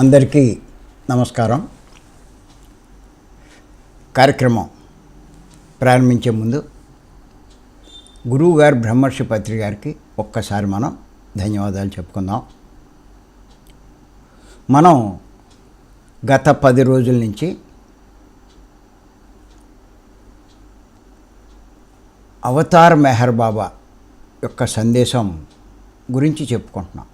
అందరికీ నమస్కారం. కార్యక్రమం ప్రారంభించే ముందు గురువుగారు బ్రహ్మర్షి పత్రి గారికి ఒక్కసారి మనం ధన్యవాదాలు చెప్పుకుందాం. మనం గత 10 రోజుల నుంచి అవతార్ మెహర్ బాబా యొక్క సందేశం గురించి చెప్పుకుంటున్నాం.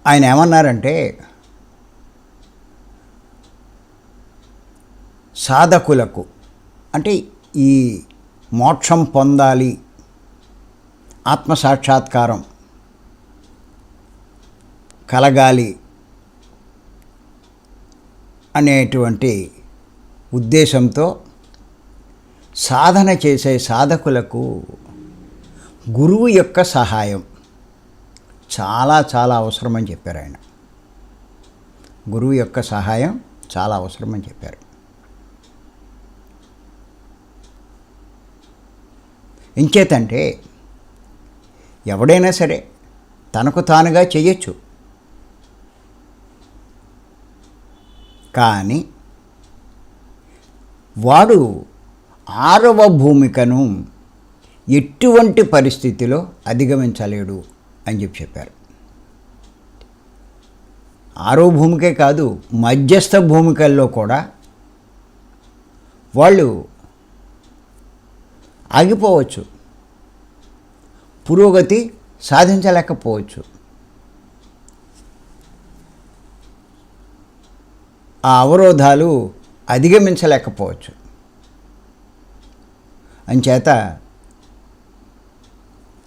ఆయన ఏమన్నారంటే, సాధకులకు అంటే ఈ మోక్షం పొందాలి, ఆత్మసాక్షాత్కారం కలగాలి అనేటువంటి ఉద్దేశంతో సాధన చేసే సాధకులకు గురువు యొక్క సహాయం చాలా చాలా అవసరమని చెప్పారు. ఆయన గురువు యొక్క సహాయం చాలా అవసరమని చెప్పారు. ఇంకేతంటే ఎవడైనా సరే తనకు తానుగా చెయ్యొచ్చు, కానీ వాడు 6వ భూమికను ఎటువంటి పరిస్థితిలో అధిగమించలేడు అని చెప్పారు. 6వ భూమికే కాదు, మధ్యస్థ భూమికల్లో కూడా వాళ్ళు ఆగిపోవచ్చు, పురోగతి సాధించలేకపోవచ్చు. ఆ అవరోధాలు అధిగమించలేకపోవచ్చు. అంచేత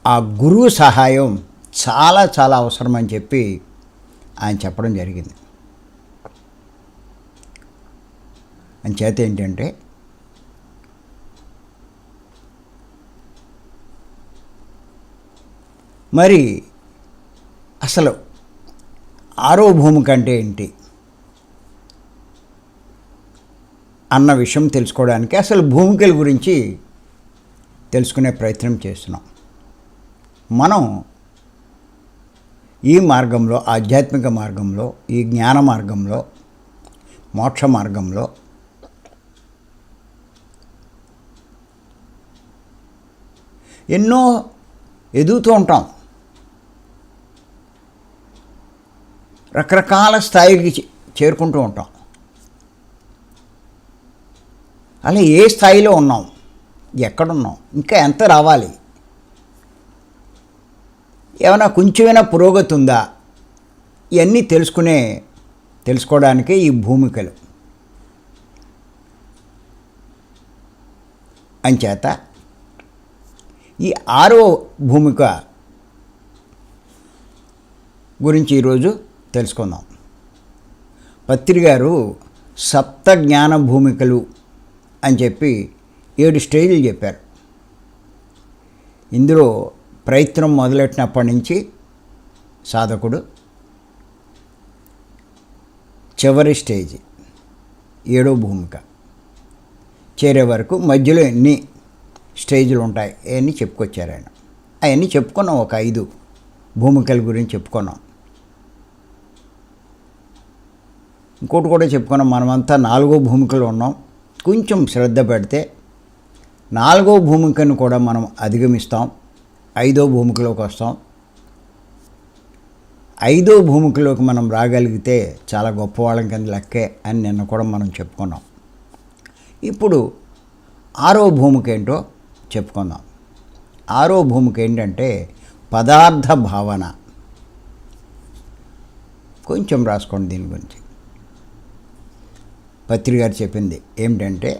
ఆ గురువు సహాయం చాలా చాలా అవసరమని చెప్పి ఆయన చెప్పడం జరిగింది. అంచేత ఏంటంటే, మరి అసలు 6వ భూమిక అంటే ఏంటి అన్న విషయం తెలుసుకోవడానికి అసలు భూమికల గురించి తెలుసుకునే ప్రయత్నం చేస్తున్నాం. మనం ఈ మార్గంలో, ఆధ్యాత్మిక మార్గంలో, ఈ జ్ఞాన మార్గంలో, మోక్ష మార్గంలో ఎన్నో ఎదుగుతూ ఉంటాం. రకరకాల స్థాయికి చేరుకుంటూ ఉంటాం. అలా ఏ స్థాయిలో ఉన్నాం, ఎక్కడున్నాం, ఇంకా ఎంత రావాలి, ఏమైనా కొంచెమైనా పురోగతి ఉందా, ఇవన్నీ తెలుసుకోవడానికే ఈ భూమికలు. అంచేత ఈ 6వ భూమిక గురించి ఈరోజు తెలుసుకుందాం. పత్రి గారు సప్త జ్ఞాన భూమికలు అని చెప్పి 7 స్టేజ్లు చెప్పారు. ఇందులో ప్రయత్నం మొదలెట్టినప్పటి నుంచి సాధకుడు చివరి స్టేజ్ 7వ భూమిక చేరే వరకు మధ్యలో ఎన్ని స్టేజ్లు ఉంటాయి అవన్నీ చెప్పుకొచ్చారు ఆయన. అవన్నీ చెప్పుకున్నాం, ఒక 5 భూమికల గురించి చెప్పుకున్నాం. ఇంకోటి కూడా చెప్పుకున్నాం, మనమంతా 4వ భూమికలో ఉన్నాం. కొంచెం శ్రద్ధ పెడితే 4వ భూమికను కూడా మనం అధిగమిస్తాం, 5వ భూమికలోకి వస్తాం. 5వ భూమికలోకి మనం రాగలిగితే చాలా గొప్పవాళ్ళం కింద లెక్కే అని నిన్న కూడా మనం చెప్పుకున్నాం. ఇప్పుడు 6వ భూమిక ఏంటో చెప్పుకుందాం. 6వ భూమిక ఏంటంటే పదార్థ భావన. కొంచెం రాసుకోండి దీని గురించి. పత్రి గారు చెప్పింది ఏమిటంటే,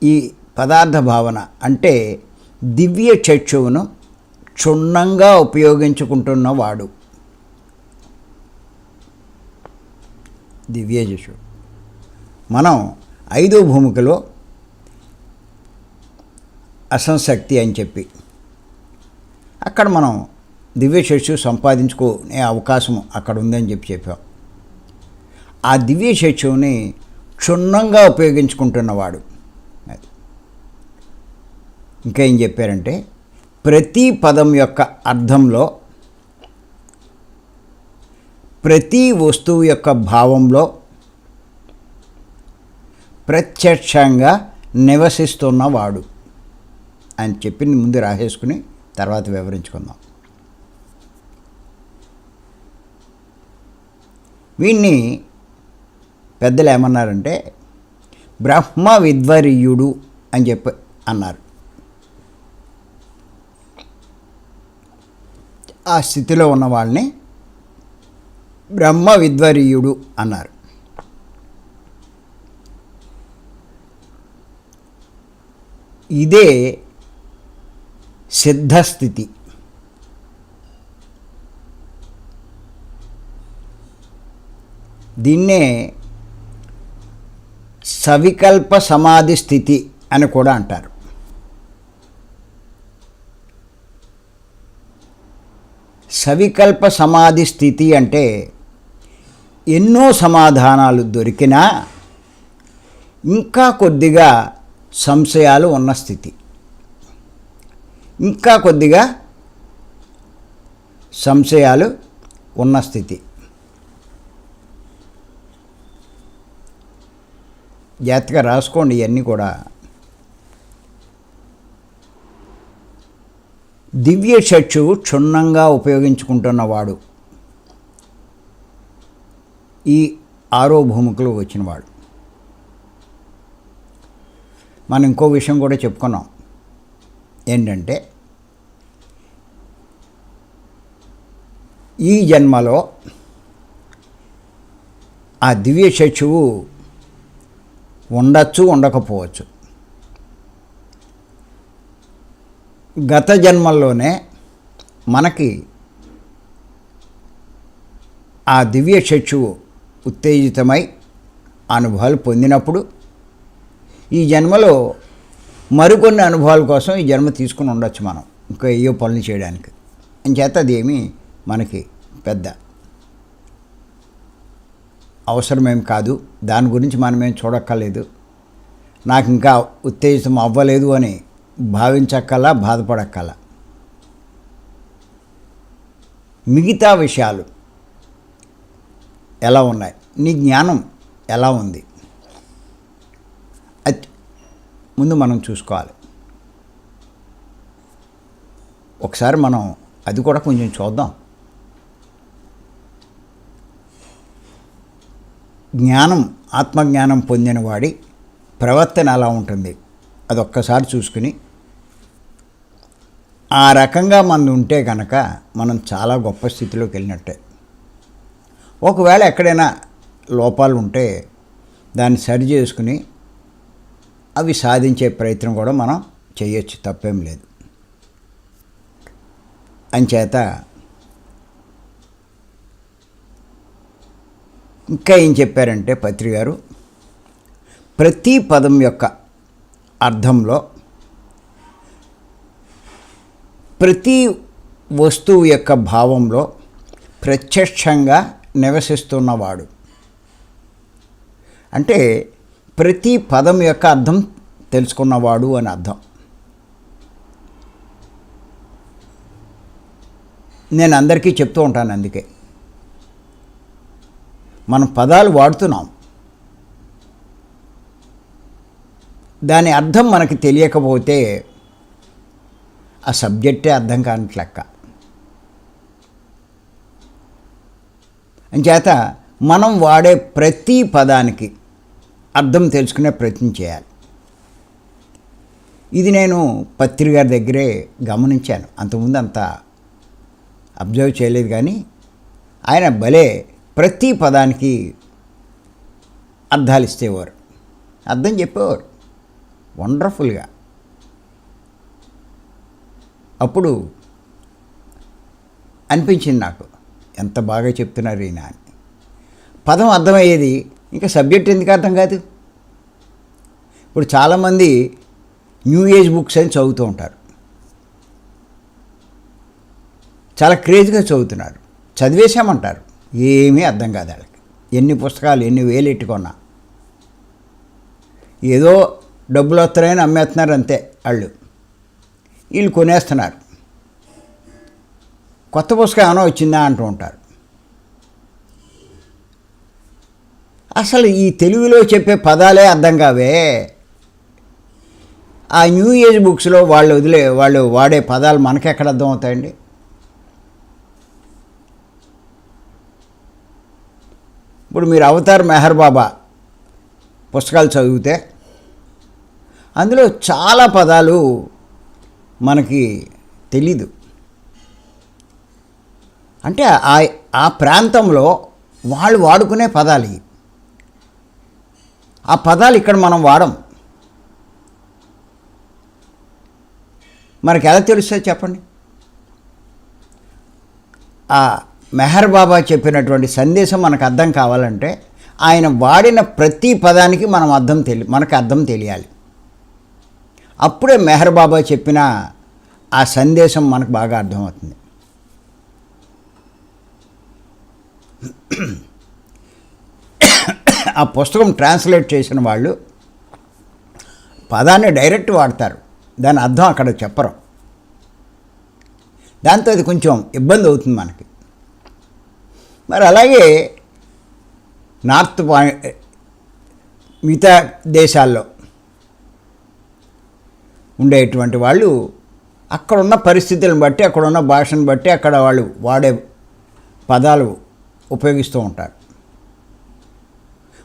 ఈ పదార్థ భావన అంటే దివ్య చక్షువును క్షుణ్ణంగా ఉపయోగించుకుంటున్నవాడు. దివ్య చక్షువు మనం 5వ భూమికలో అసంశక్తి అని చెప్పి అక్కడ మనం దివ్య చక్షు సంపాదించుకునే అవకాశం అక్కడ ఉందని చెప్పాం. ఆ దివ్య చక్షువుని క్షుణ్ణంగా ఉపయోగించుకుంటున్నవాడు. ఇంకా ఏం చెప్పారంటే ప్రతి పదం యొక్క అర్థంలో, ప్రతి వస్తువు యొక్క భావంలో ప్రత్యక్షంగా నివసిస్తున్నవాడు అని చెప్పి ముందు రాసేసుకుని తర్వాత వివరించుకుందాం. వీణ్ణి పెద్దలు ఏమన్నారంటే బ్రహ్మ విద్వరీయుడు అని చెప్పి అన్నారు. ఆ స్థితిలో ఉన్న వాళ్ళని బ్రహ్మ విద్వరీయుడు అన్నారు. ఇదే సిద్ధస్థితి. దీన్నే సవికల్ప సమాధి స్థితి అని కూడా అంటారు. సవికల్ప సమాధి స్థితి అంటే ఎన్నో సమాధానాలు దొరికినా ఇంకా కొద్దిగా సంశయాలు ఉన్న స్థితి, ఇంకా కొద్దిగా సంశయాలు ఉన్న స్థితి. జాగ్రత్తగా రాసుకోండి ఇవన్నీ కూడా. దివ్య చక్షువు క్షుణ్ణంగా ఉపయోగించుకుంటున్నవాడు ఈ ఆరో భూమికలు వచ్చినవాడు. మనం ఇంకో విషయం కూడా చెప్పుకున్నాం. ఏంటంటే ఈ జన్మలో ఆ దివ్య చక్షువు ఉండొచ్చు, ఉండకపోవచ్చు. గత జన్మల్లోనే మనకి ఆ దివ్య చక్షువు ఉత్తేజితమై అనుభవాలు పొందినప్పుడు ఈ జన్మలో మరికొన్ని అనుభవాల కోసం ఈ జన్మ తీసుకుని ఉండొచ్చు మనం, ఇంకా ఏయో పనులు చేయడానికి. అంచేత అదేమీ మనకి పెద్ద అవసరమేం కాదు. దాని గురించి మనమేం చూడక్కర్లేదు. నాకు ఇంకా ఉత్తేజితం అవ్వలేదు అని భావించక్కల్లా, బాధపడక్కల్లా. మిగతా విషయాలు ఎలా ఉన్నాయి, నీ జ్ఞానం ఎలా ఉంది, అది ముందు మనం చూసుకోవాలి. ఒకసారి మనం అది కూడా కొంచెం చూద్దాం. జ్ఞానం, ఆత్మజ్ఞానం పొందిన వాడి ప్రవర్తన ఎలా ఉంటుంది అదొక్కసారి చూసుకుని ఆ రకంగా మనం ఉంటే కనుక మనం చాలా గొప్ప స్థితిలోకి వెళ్ళినట్టే. ఒకవేళ ఎక్కడైనా లోపాలు ఉంటే దాన్ని సరి చేసుకుని అవి సాధించే ప్రయత్నం కూడా మనం చేయొచ్చు, తప్పేం లేదు. అంచేత ఇంకా ఏం చెప్పారంటే పత్రి గారు, ప్రతి పదం యొక్క అర్థంలో, ప్రతి వస్తువు యొక్క భావంలో ప్రత్యక్షంగా నివసిస్తున్నవాడు. అంటే ప్రతి పదం యొక్క అర్థం తెలుసుకున్నవాడు అని అర్థం. నేను అందరికీ చెప్తూ ఉంటాను. అందుకే మనం పదాలు వాడుతున్నాం, దాని అర్థం మనకి తెలియకపోతే ఆ సబ్జెక్టే అర్థం కాని లెక్క. అంచేత మనం వాడే ప్రతి పదానికి అర్థం తెలుసుకునే ప్రయత్నం చేయాలి. ఇది నేను పత్రి గారి దగ్గరే గమనించాను. అంతకుముందు అంత అబ్జర్వ్ చేయలేదు, కానీ ఆయన భలే ప్రతి పదానికి అర్థాలు ఇస్తేవారు, అర్థం చెప్పేవారు వండర్ఫుల్గా. అప్పుడు అనిపించింది నాకు, ఎంత బాగా చెప్తున్నారు ఈయన అని. పదం అర్థమయ్యేది, ఇంకా సబ్జెక్ట్ ఎందుకు అర్థం కాదు? ఇప్పుడు చాలామంది న్యూ ఏజ్ బుక్స్ అని చదువుతూ ఉంటారు, చాలా క్రేజ్గా చదువుతున్నారు. చదివేశామంటారు, ఏమీ అర్థం కాదు వాళ్ళకి. ఎన్ని పుస్తకాలు ఎన్ని వేలు ఎట్టుకున్నా ఏదో డబ్బులు వస్తున్నాయని అమ్మేస్తున్నారు అంతే వాళ్ళు. వీళ్ళు కొనేస్తున్నారు. కొత్త పుస్తకం ఏమైనా వచ్చిందా అంటూ ఉంటారు. అసలు ఈ తెలుగులో చెప్పే పదాలే అర్థం కావే. ఆ న్యూ ఏజ్ బుక్స్లో వాళ్ళు వాడే పదాలు మనకెక్కడ అర్థం అవుతాయండి? ఇప్పుడు మీరు అవతార్ మెహర్ బాబా పుస్తకాలు చదివితే అందులో చాలా పదాలు మనకి తెలీదు. అంటే ఆ ప్రాంతంలో వాళ్ళు వాడుకునే పదాలు ఇవి. ఆ పదాలు ఇక్కడ మనం వాడం. మనకి ఎలా తెలుస్తుంది చెప్పండి? ఆ మెహర్ బాబా చెప్పినటువంటి సందేశం మనకు అర్థం కావాలంటే ఆయన వాడిన ప్రతి పదానికి మనకు అర్థం తెలియాలి. అప్పుడే మెహర్ బాబా చెప్పిన ఆ సందేశం మనకు బాగా అర్థమవుతుంది. ఆ పుస్తకం ట్రాన్స్లేట్ చేసిన వాళ్ళు పదాన్ని డైరెక్ట్ వాడతారు, దాని అర్థం అక్కడ చెప్పరు. దాంతో అది కొంచెం ఇబ్బంది అవుతుంది మనకి. మరి అలాగే మిగతా దేశాల్లో ఉండేటువంటి వాళ్ళు అక్కడున్న పరిస్థితులను బట్టి, అక్కడున్న భాషను బట్టి అక్కడ వాళ్ళు వాడే పదాలు ఉపయోగిస్తూ ఉంటారు.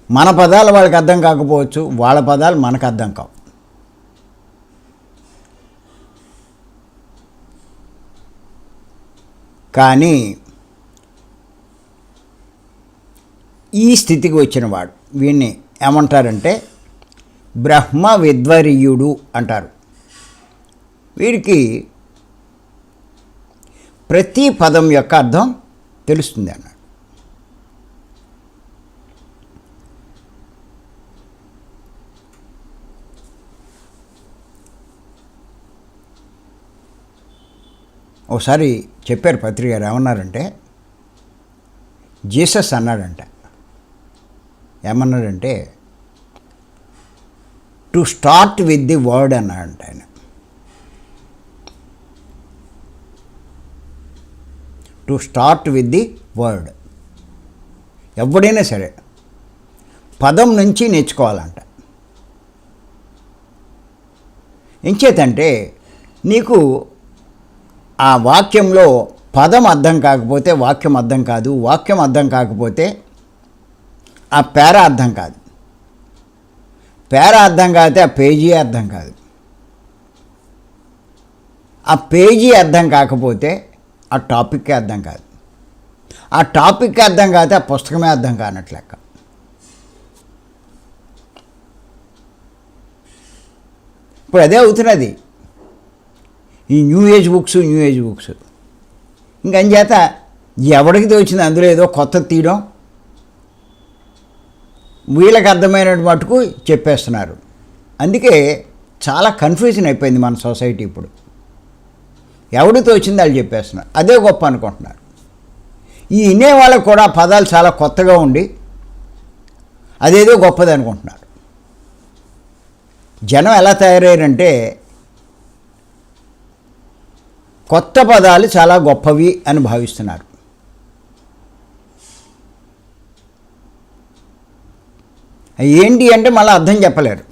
మన పదాలు వాళ్ళకి అర్థం కాకపోవచ్చు, వాళ్ళ పదాలు మనకు అర్థం కావు. కానీ ఈ స్థితికి వచ్చిన వాడు వీడిని ఏమంటారంటే బ్రహ్మ విద్వరీయుడు అంటారు. వీడికి ప్రతి పదం యొక్క అర్థం తెలుస్తుంది అన్నాడు. ఒకసారి చెప్పారు పత్రిక గారు, ఏమన్నారంటే జీసస్ అన్నాడంట, ఏమన్నాడంటే to start with the word అన్నాడంట ఆయన. To start with the word. ఎవడైనా సరే పదం నుంచి నేర్చుకోవాలంట. ఎంచేతంటే నీకు ఆ వాక్యంలో పదం అర్థం కాకపోతే వాక్యం అర్థం కాదు, వాక్యం అర్థం కాకపోతే ఆ పేర అర్థం కాదు, పేర అర్థం కాకపోతే ఆ పేజీ అర్థం కాదు, ఆ పేజీ అర్థం కాకపోతే ఆ టాపిక్కే అర్థం కాదు, ఆ టాపిక్కే అర్థం కాకపోతే ఆ పుస్తకమే అర్థం కానట్లెక్క. ఇప్పుడు అదే అవుతున్నది ఈ న్యూ ఏజ్ బుక్స్. ఇంకంచేత ఎవడికి తోచింది అందులో ఏదో కొత్తది తీయడం, వీళ్ళకి అర్థమైన మటుకు చెప్పేస్తున్నారు. అందుకే చాలా కన్ఫ్యూజన్ అయిపోయింది మన సొసైటీ. ఇప్పుడు ఎవడు తోచింది వాళ్ళు చెప్పేస్తున్నారు, అదే గొప్ప అనుకుంటున్నారు. ఈ వినే వాళ్ళకు కూడా పదాలు చాలా కొత్తగా ఉండి అదేదో గొప్పది అనుకుంటున్నారు. జనం ఎలా తయారయ్యారంటే కొత్త పదాలు చాలా గొప్పవి అని భావిస్తున్నారు. ఏంటి అంటే మళ్ళీ అర్థం చెప్పలేరు,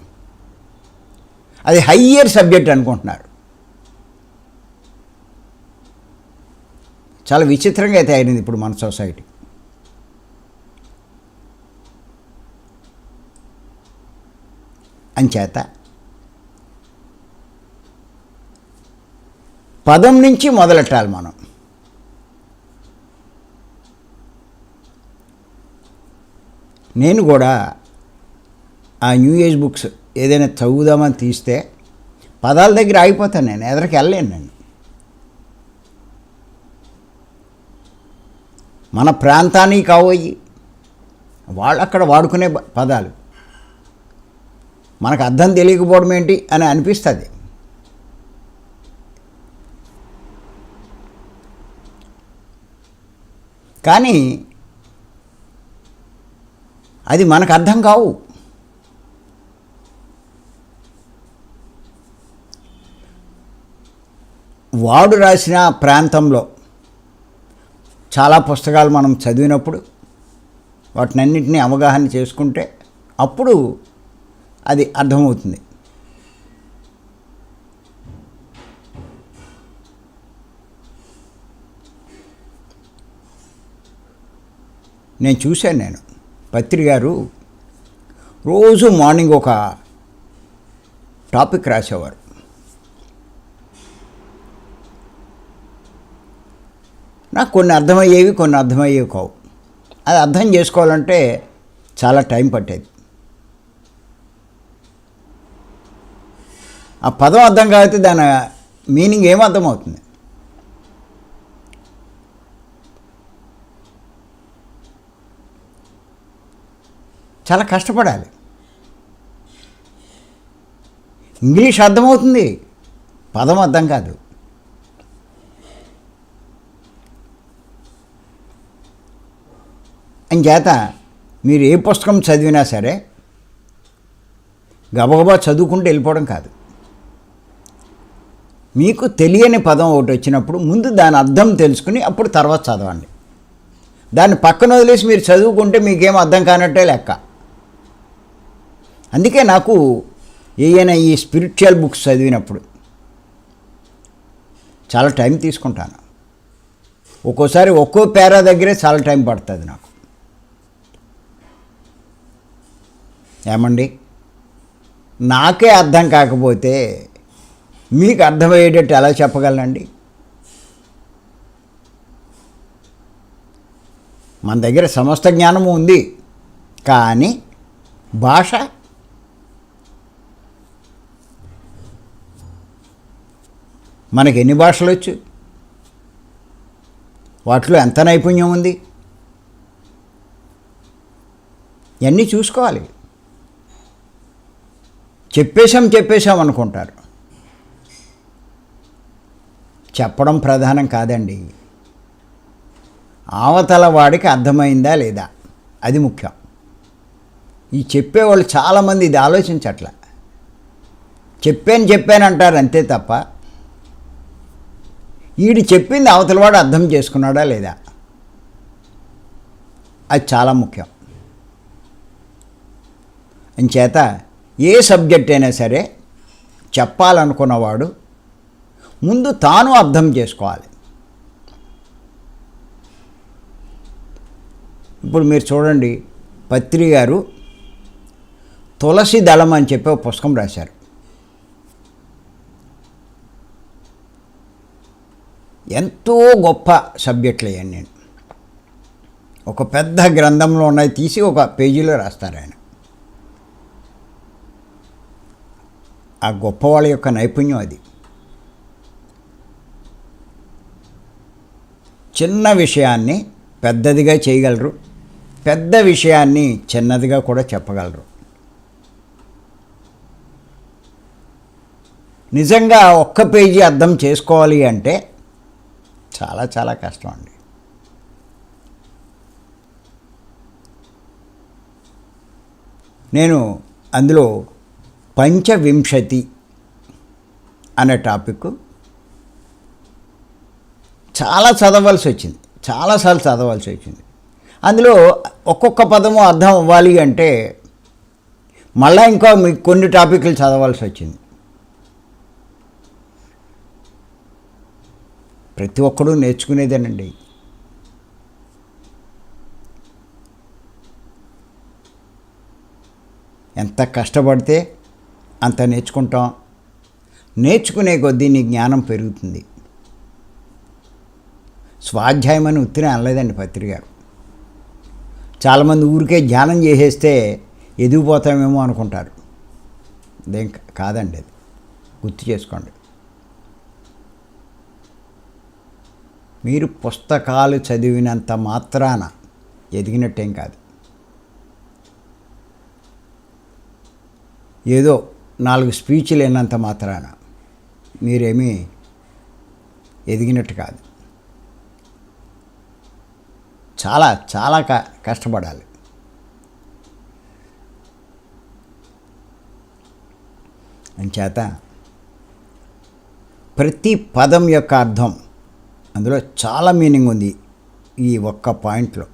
అది హయ్యర్ సబ్జెక్ట్ అనుకుంటున్నారు. చాలా విచిత్రంగా తయారైంది ఇప్పుడు మన సొసైటీ. అంచేత పదం నుంచి మొదలెట్టాలి మనం. నేను కూడా ఆ న్యూ ఏజ్ బుక్స్ ఏదైనా చదువుదామని తీస్తే పదాల దగ్గర ఆగిపోతాను, నేను ఎదరికి వెళ్ళలేను. నేను మన ప్రాంతానికి కావయి వాళ్ళు అక్కడ వాడుకునే పదాలు మనకు అర్థం తెలియకపోవడం ఏంటి అని అనిపిస్తుంది. కానీ అది మనకు అర్థం కావు. వాడు రాసిన ప్రాంతంలో చాలా పుస్తకాలు మనం చదివినప్పుడు వాటినన్నింటినీ అవగాహన చేసుకుంటే అప్పుడు అది అర్థమవుతుంది. నేను పత్రి గారు రోజు మార్నింగ్ ఒక టాపిక్ రాసేవారు. నాకు కొన్ని అర్థమయ్యేవి, కొన్ని అర్థమయ్యేవి కావు. అది అర్థం చేసుకోవాలంటే చాలా టైం పట్టేది. ఆ పదం అర్థం కాకపోతే దాని మీనింగ్ ఏం అర్థమవుతుంది? చాలా కష్టపడాలి. ఇంగ్లీష్ అర్థమవుతుంది, పదం అర్థం కాదు. అంచేత మీరు ఏ పుస్తకం చదివినా సరే గబగబా చదువుకుంటూ వెళ్ళిపోవడం కాదు. మీకు తెలియని పదం ఒకటి వచ్చినప్పుడు ముందు దాని అర్థం తెలుసుకుని అప్పుడు తర్వాత చదవండి. దాన్ని పక్కన వదిలేసి మీరు చదువుకుంటే మీకేం అర్థం కానట్టే లెక్క. అందుకే నాకు ఏదైనా ఈ స్పిరిచువల్ బుక్స్ చదివినప్పుడు చాలా టైం తీసుకుంటాను. ఒక్కోసారి ఒక్కో పేరా దగ్గరే చాలా టైం పడుతుంది నాకు. ఏమండి, నాకే అర్థం కాకపోతే మీకు అర్థమయ్యేటట్టు ఎలా చెప్పగలనండి? మన దగ్గర సమస్త జ్ఞానము ఉంది, కానీ భాష మనకి ఎన్ని భాషలు వచ్చు? వాటిలో ఎంత నైపుణ్యం ఉంది? ఇవన్నీ చూసుకోవాలి. చెప్పేశాం అనుకుంటారు. చెప్పడం ప్రధానం కాదండి, అవతల వాడికి అర్థమైందా లేదా అది ముఖ్యం. ఈ చెప్పేవాళ్ళు చాలామంది ఇది ఆలోచించట్ల. చెప్పాను అంటారు అంతే తప్ప వీడు చెప్పింది అవతలవాడు అర్థం చేసుకున్నాడా లేదా అది చాలా ముఖ్యం. అంచేత ఏ సబ్జెక్ట్ అయినా సరే చెప్పాలనుకున్నవాడు ముందు తాను అర్థం చేసుకోవాలి. ఇప్పుడు మీరు చూడండి, పత్రి గారు తులసి దళం అని చెప్పి ఒక పుస్తకం రాశారు. ఎంతో గొప్ప సబ్జెక్టులు అయ్యాను. నేను ఒక పెద్ద గ్రంథంలో ఉన్నది తీసి ఒక పేజీలో రాస్తారు ఆయన. ఆ గొప్పవాళ్ళ యొక్క నైపుణ్యం అది. చిన్న విషయాన్ని పెద్దదిగా చేయగలరు, పెద్ద విషయాన్ని చిన్నదిగా కూడా చెప్పగలరు. నిజంగా ఒక్క పేజీ అర్థం చేసుకోవాలి అంటే చాలా చాలా కష్టం అండి. నేను అందులో పంచవింశతి అనే టాపిక్ చాలాసార్లు చదవాల్సి వచ్చింది. అందులో ఒక్కొక్క పదము అర్థం అవ్వాలి అంటే మళ్ళీ ఇంకా మీకు కొన్ని టాపిక్లు చదవాల్సి వచ్చింది. ప్రతి ఒక్కడూ నేర్చుకునేదేనండి. ఎంత కష్టపడితే అంత నేర్చుకుంటాం. నేర్చుకునే కొద్దీ నీ జ్ఞానం పెరుగుతుంది. స్వాధ్యాయం అని ఉత్తినే అనలేదండి పత్రి గారు. చాలామంది ఊరికే ధ్యానం చేసేస్తే ఎదిగిపోతామేమో అనుకుంటారు. అదేం కాదండి, అది గుర్తు చేసుకోండి. మీరు పుస్తకాలు చదివినంత మాత్రాన ఎదిగినట్టేం కాదు. ఏదో 4 స్పీచ్లు విన్నంత మాత్రాన మీరేమీ ఎదిగినట్టు కాదు. చాలా చాలా కష్టపడాలి. అంచేత ప్రతి పదం యొక్క అర్థం అందులో చాలా మీనింగ్ ఉంది ఈ ఒక్క పాయింట్లో.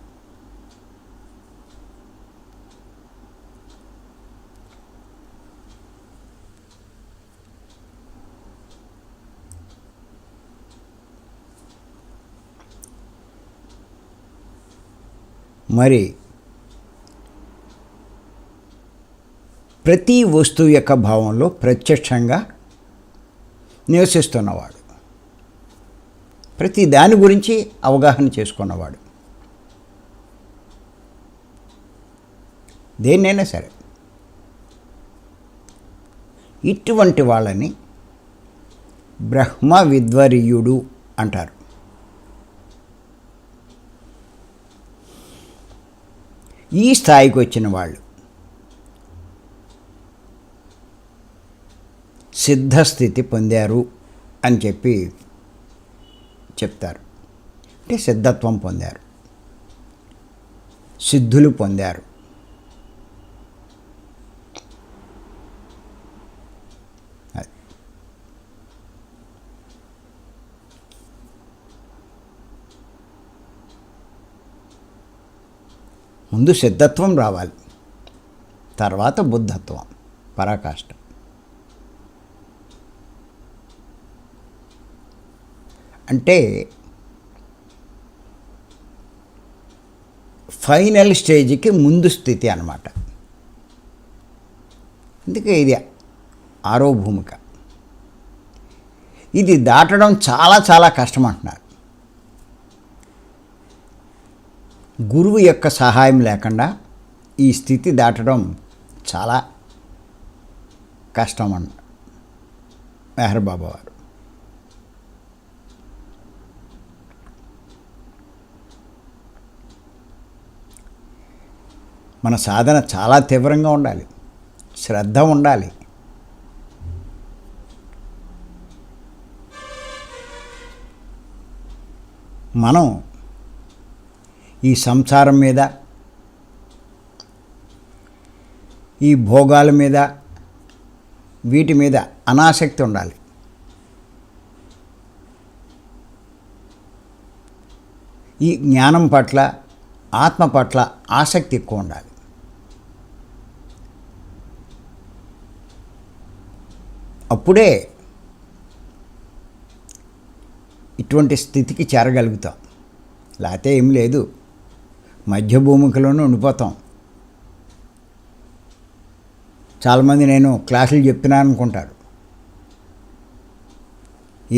మరి ప్రతి వస్తువు యొక్క భావంలో ప్రత్యక్షంగా నివసిస్తున్నవాడు, ప్రతి దాని గురించి అవగాహన చేసుకున్నవాడు, దేన్నైనా సరే ఇటువంటి వాళ్ళని బ్రహ్మ విద్వరీయుడు అంటారు. ఈ స్థాయికి వచ్చిన వాళ్ళు సిద్ధస్థితి పొందారు అని చెప్తారు. అంటే సిద్ధత్వం పొందారు, సిద్ధులు పొందారు. ముందు సిద్ధత్వం రావాలి, తర్వాత బుద్ధత్వం, పరాకాష్ఠ. అంటే ఫైనల్ స్టేజ్కి ముందు స్థితి అన్నమాట. అందుకే ఇది ఆరో భూమిక. ఇది దాటడం చాలా చాలా కష్టం అంటున్నారు. గురువు యొక్క సహాయం లేకుండా ఈ స్థితి దాటడం చాలా కష్టం అన్న మెహర్ బాబా వారు. మన సాధన చాలా తీవ్రంగా ఉండాలి, శ్రద్ధ ఉండాలి. మనం ఈ సంసారం మీద, ఈ భోగాల మీద, వీటి మీద అనాసక్తి ఉండాలి. ఈ జ్ఞానం పట్ల, ఆత్మ పట్ల ఆసక్తి ఎక్కువ ఉండాలి. అప్పుడే ఇటువంటి స్థితికి చేరగలుగుతాం. లేకపోతే ఏం లేదు, మధ్య భూమికలోనే ఉండిపోతాం. చాలామంది నేను క్లాసులు చెప్తున్నాను అనుకుంటారు.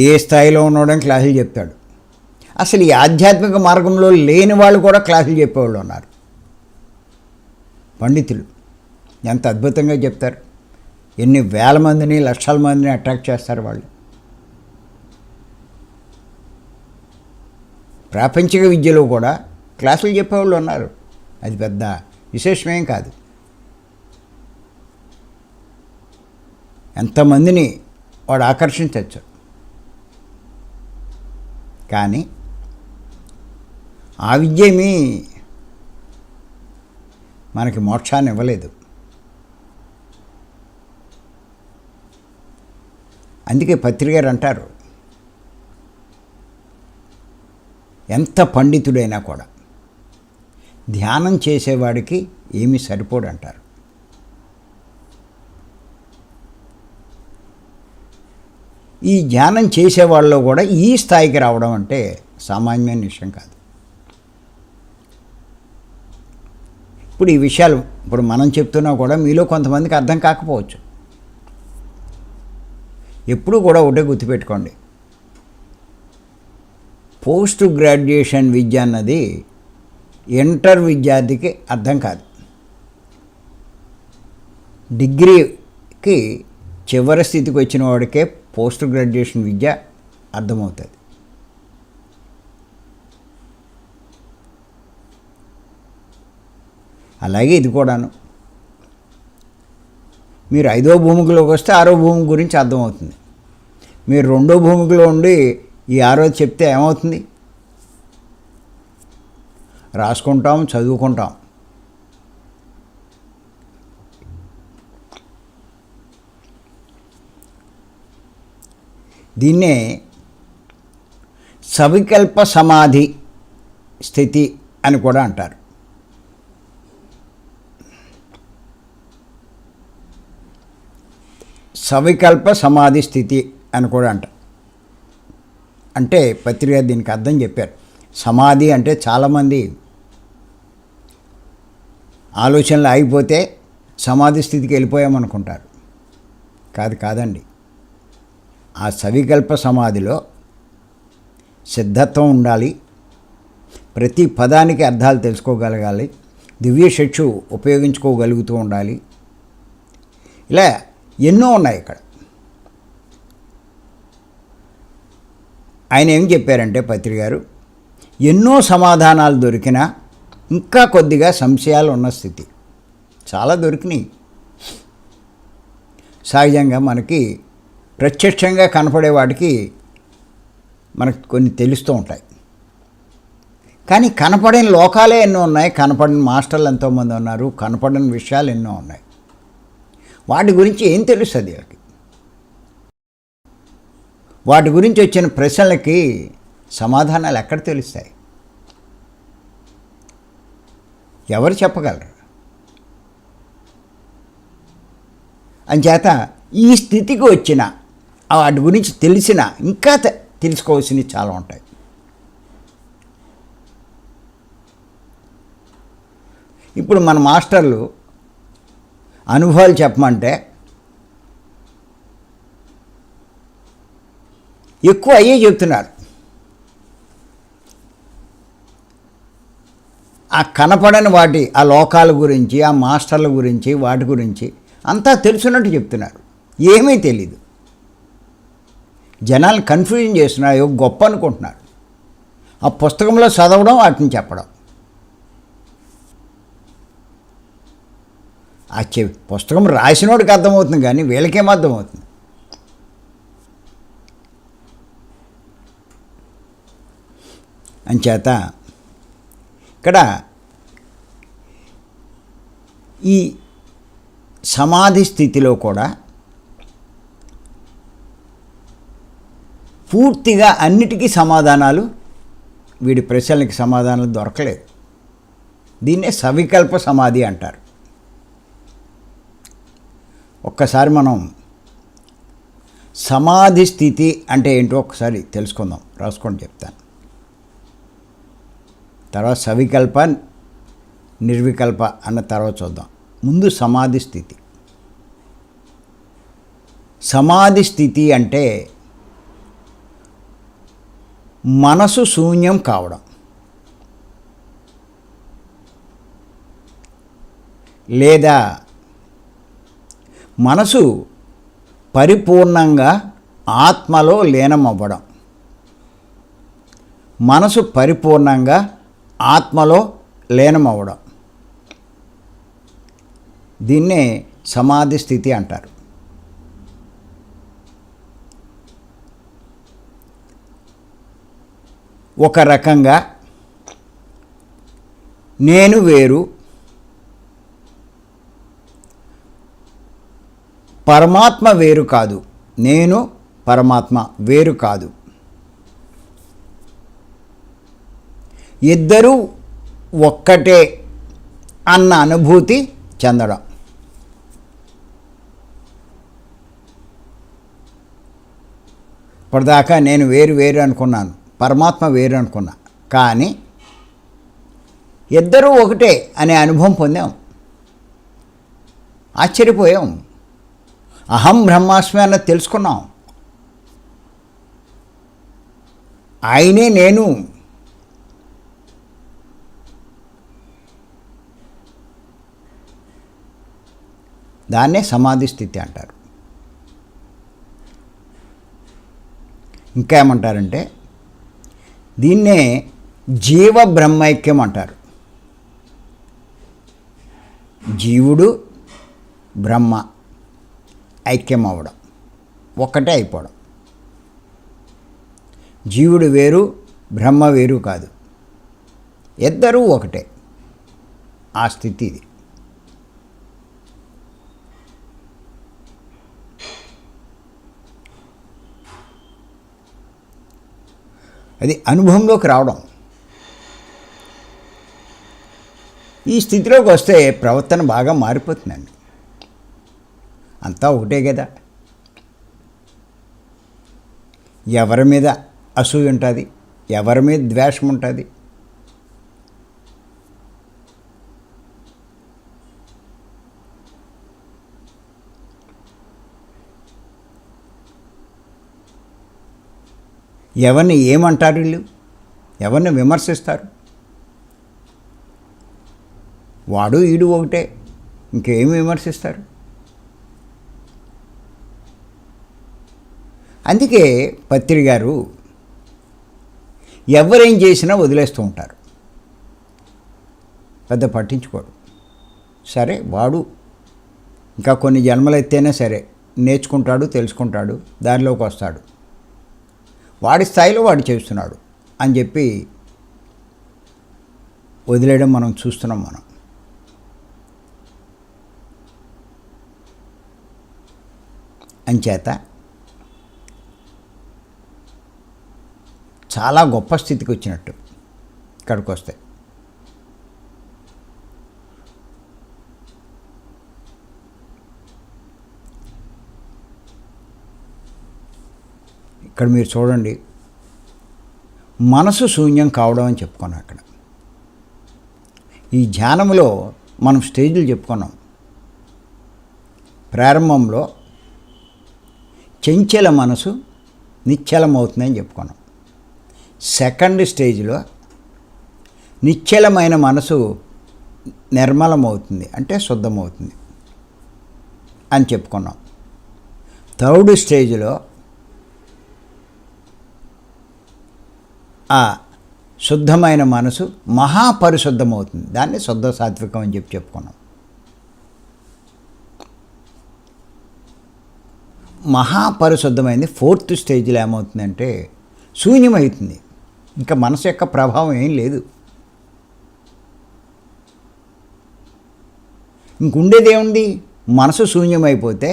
ఏ స్థాయిలో ఉన్నాడని క్లాసులు చెప్తాడు. అసలు ఈ ఆధ్యాత్మిక మార్గంలో లేని వాళ్ళు కూడా క్లాసులు చెప్పేవాళ్ళు ఉన్నారు. పండితులు ఎంత అద్భుతంగా చెప్తారు. ఎన్ని వేల మందిని, లక్షల మందిని అట్రాక్ట్ చేస్తారు వాళ్ళు. ప్రాపంచిక విద్యలో కూడా క్లాసులు చెప్పేవాళ్ళు ఉన్నారు. అది పెద్ద విశేషమేం కాదు. ఎంతమందిని వాడు ఆకర్షించవచ్చు. కానీ ఆ విద్య ఏమీ మనకి మోక్షాన్ని ఇవ్వలేదు. అందుకే పత్రిగారు అంటారు, ఎంత పండితుడైనా కూడా ధ్యానం చేసేవాడికి ఏమీ సరిపోడు అంటారు. ఈ ధ్యానం చేసేవాళ్ళలో కూడా ఈ స్థాయికి రావడం అంటే సామాన్యమైన విషయం కాదు. ఇప్పుడు ఈ విషయాలు ఇప్పుడు మనం చెప్తున్నా కూడా మీలో కొంతమందికి అర్థం కాకపోవచ్చు. ఎప్పుడూ కూడా ఒకటే గుర్తుపెట్టుకోండి, పోస్ట్ గ్రాడ్యుయేషన్ విద్య అన్నది ఇంటర్ విద్యార్థికి అర్థం కాదు. డిగ్రీకి చివరి స్థితికి వచ్చిన వాడికే పోస్ట్ గ్రాడ్యుయేషన్ విద్య అర్థమవుతుంది. అలాగే ఇది కూడాను. మీరు 5వ భూమికలోకి వస్తే 6వ భూమి గురించి అర్థమవుతుంది. మీరు 2వ భూమికలో ఉండి ఈ 6వది చెప్తే ఏమవుతుంది? రాసుకుంటాం, చదువుకుంటాం. దీన్నే సవికల్ప సమాధి స్థితి అని కూడా అంటారు. సవికల్ప సమాధి స్థితి అని కూడా అంటారు. అంటే పత్రిక దీనికి అర్థం చెప్పారు. సమాధి అంటే చాలామంది ఆలోచనలు ఆగిపోతే సమాధి స్థితికి వెళ్ళిపోయామనుకుంటారు. కాదండి. ఆ సవికల్ప సమాధిలో సిద్ధత్వం ఉండాలి, ప్రతి పదానికి అర్థాలు తెలుసుకోగలగాలి, దివ్య చక్షు ఉపయోగించుకోగలుగుతూ ఉండాలి. ఇలా ఎన్నో ఉన్నాయి ఇక్కడ. ఆయన ఏం చెప్పారంటే పత్రి గారు, ఎన్నో సమాధానాలు దొరికినా ఇంకా కొద్దిగా సంశయాలు ఉన్న స్థితి. చాలా దొరికినాయి. సహజంగా మనకి ప్రత్యక్షంగా కనపడే వాటికి మనకు కొన్ని తెలుస్తూ ఉంటాయి. కానీ కనపడని లోకాలే ఎన్నో ఉన్నాయి, కనపడని మాస్టర్లు ఎంతోమంది ఉన్నారు, కనపడని విషయాలు ఎన్నో ఉన్నాయి. వాటి గురించి ఏం తెలుస్తుంది? వాటి గురించి వచ్చిన ప్రశ్నలకి సమాధానాలు ఎక్కడ తెలుస్తాయి? ఎవరు చెప్పగలరు? అంచేత ఈ స్థితికి వచ్చిన వాటి గురించి తెలిసిన ఇంకా తెలుసుకోవాల్సినవి చాలా ఉంటాయి. ఇప్పుడు మన మాస్టర్లు అనుభవాలు చెప్పమంటే ఎక్కువ అయ్యే చెప్తున్నారు. ఆ కనపడని వాటి, ఆ లోకాల గురించి, ఆ మాస్టర్ల గురించి, వాటి గురించి అంతా తెలుసున్నట్టు చెప్తున్నారు. ఏమీ తెలీదు. జనాలు కన్ఫ్యూజన్ చేస్తున్నారు, గొప్ప అనుకుంటున్నారు. ఆ పుస్తకంలో చదవడం, వాటిని చెప్పడం. ఆ పుస్తకం రాసినోడికి అర్థమవుతుంది, కానీ వీళ్ళకేం అర్థమవుతుంది? అంచేత ఇక్కడ ఈ సమాధి స్థితిలో కూడా పూర్తిగా అన్నిటికీ సమాధానాలు, వీడి ప్రశ్నలకి సమాధానాలు దొరకలేదు. దీన్నే సవికల్ప సమాధి అంటారు. ఒక్కసారి మనం సమాధి స్థితి అంటే ఏంటో ఒకసారి తెలుసుకుందాం. రాసుకొని చెప్తాను. తర్వాత సవికల్ప, నిర్వికల్ప అన్న తర్వాత చూద్దాం. ముందు సమాధి స్థితి. సమాధి స్థితి అంటే మనసు శూన్యం కావడం, లేదా మనసు పరిపూర్ణంగా ఆత్మలో లీనమవ్వడం. మనసు పరిపూర్ణంగా ఆత్మలో లీనమవ్వడం, దీన్నే సమాధి స్థితి అంటారు. ఒక రకంగా నేను వేరు, పరమాత్మ వేరు కాదు. నేను పరమాత్మ వేరు కాదు. ఇద్దరూ ఒక్కటే అన్న అనుభూతి చెందడం. ఇప్పటిదాకా నేను వేరు వేరు అనుకున్నాను, పరమాత్మ వేరు అనుకున్నా. కానీ ఇద్దరూ ఒకటే అనే అనుభవం పొందాం. ఆశ్చర్యపోయాం. అహం బ్రహ్మాస్మి అన్నది తెలుసుకున్నాం. ఆయనే నేను. దాన్నే సమాధి స్థితి అంటారు. ఇంకా ఏమంటారంటే దీన్నే జీవ బ్రహ్మైక్యం అంటారు. జీవుడు బ్రహ్మ ఐక్యం అవ్వడం, ఒక్కటే అయిపోవడం. జీవుడు వేరు, బ్రహ్మ వేరు కాదు, ఇద్దరూ ఒకటే. ఆ స్థితి ఇది. అది అనుభవంలోకి రావడం. ఈ స్థితిలోకి వస్తే ప్రవర్తన బాగా మారిపోతుందండి. అంతా ఒకటే కదా. ఎవరి మీద అసూయ ఉంటుంది, ఎవరి మీద ద్వేషం ఉంటుంది. ఎవరిని ఏమంటారు వీళ్ళు, ఎవరిని విమర్శిస్తారు. వాడు ఈడు ఒకటే, ఇంకేమి విమర్శిస్తారు. అందుకే పత్రి గారు ఎవరేం చేసినా వదిలేస్తూ ఉంటారు, పెద్ద పట్టించుకోడు. సరే వాడు ఇంకా కొన్ని జన్మలు ఎత్తైనా సరే నేర్చుకుంటాడు, తెలుసుకుంటాడు, దారిలోకి వస్తాడు, వాడి స్థాయిలో వాడు చేస్తున్నాడు అని చెప్పి వదిలేయడం మనం చూస్తున్నాం. మనం అంచేత చాలా గొప్ప స్థితికి వచ్చినట్టు ఇక్కడికి వస్తే. ఇక్కడ మీరు చూడండి, మనసు శూన్యం కావడం అని చెప్పుకున్నాం. అక్కడ ఈ ధ్యానంలో మనం స్టేజ్లు చెప్పుకున్నాం. ప్రారంభంలో చంచల మనసు నిశ్చలమవుతుందని చెప్పుకున్నాం. సెకండ్ స్టేజ్లో నిశ్చలమైన మనసు నిర్మలమవుతుంది, అంటే శుద్ధమవుతుంది అని చెప్పుకున్నాం. థర్డ్ స్టేజ్లో ఆ శుద్ధమైన మనసు మహాపరిశుద్ధమవుతుంది, దాన్ని శుద్ధ సాత్వికం అని చెప్పుకున్నాం. మహాపరిశుద్ధమైంది ఫోర్త్ స్టేజ్లో ఏమవుతుందంటే శూన్యమవుతుంది, ఇంకా మనసు యొక్క ప్రభావం ఏం లేదు. ఇంకుండేది ఏముంది? మనసు శూన్యమైపోతే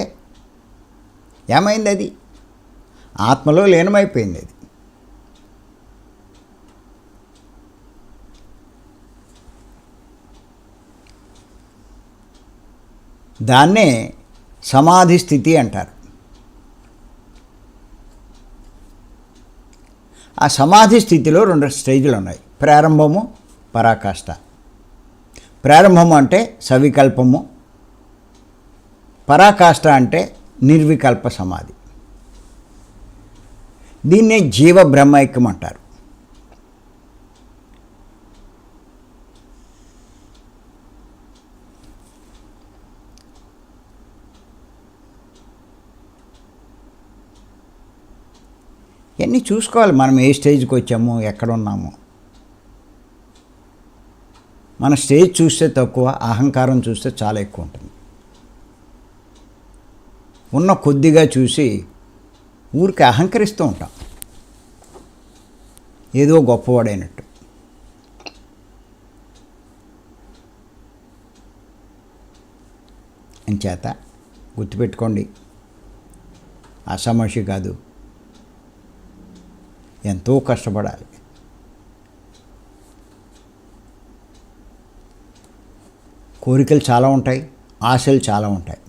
ఏమైంది? అది ఆత్మలో లీనమైపోయింది. అది దాన్నే సమాధి స్థితి అంటారు. ఆ సమాధి స్థితిలో 2 స్టేజ్లు ఉన్నాయి, ప్రారంభము, పరాకాష్ఠ. ప్రారంభము అంటే సవికల్పము, పరాకాష్ఠ అంటే నిర్వికల్ప సమాధి. దీన్నే జీవ బ్రహ్మైక్యం అంటారు. ఇవన్నీ చూసుకోవాలి, మనం ఏ స్టేజ్కి వచ్చామో, ఎక్కడ ఉన్నామో. మన స్టేజ్ చూస్తే తక్కువ, అహంకారం చూస్తే చాలా ఎక్కువ ఉంటుంది. ఉన్న కొద్దిగా చూసి ఊరికి అహంకరిస్తూ ఉంటాం, ఏదో గొప్పవాడైనట్టు. అంచేత గుర్తుపెట్టుకోండి, అసమర్షి కాదు, ఎంతో కష్టపడాలి. కోరికలు చాలా ఉంటాయి, ఆశలు చాలా ఉంటాయి.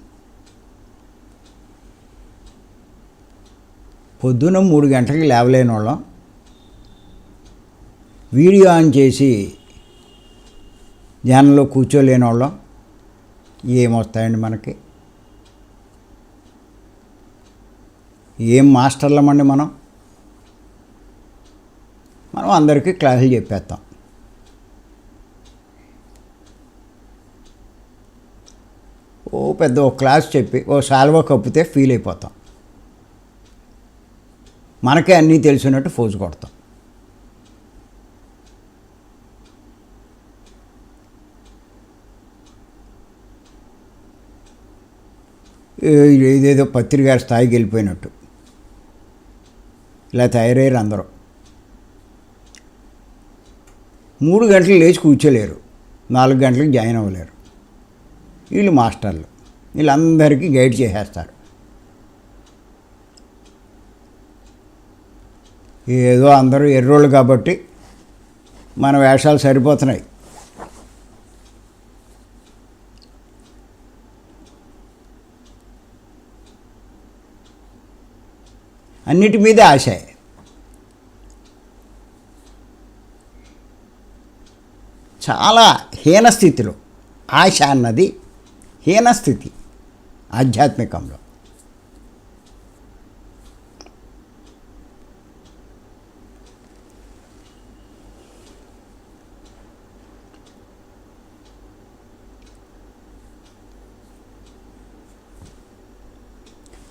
పొద్దున 3 గంటలకి లేవలేని వాళ్ళం వీడియో ఆన్ చేసి ధ్యానంలో కూర్చోలేని వాళ్ళం ఏమొస్తాయండి మనకి? ఏం మాస్టర్లమండి మనం అందరికీ క్లాసులు చెప్పేస్తాం. పెద్ద క్లాస్ చెప్పి సాల్వా కప్పితే ఫీల్ అయిపోతాం, మనకే అన్నీ తెలిసినట్టు ఫోజు కొడతాం. ఇదేదో పత్రి గారి స్థాయికి వెళ్ళిపోయినట్టు ఇలా తయారయ్యారు అందరూ. 3 గంటలు లేచి కూర్చోలేరు, 4 గంటలకు జాయిన్ అవ్వలేరు. వీళ్ళు మాస్టర్లు, వీళ్ళందరికీ గైడ్ చేసేస్తారు. ఏదో అందరూ ఎర్రోళ్ళు కాబట్టి మన వేషాలు సరిపోతున్నాయి. అన్నిటి మీద ఆశ. చాలా హీనస్థితిలో ఆశ అన్నది హీనస్థితి ఆధ్యాత్మికంలో.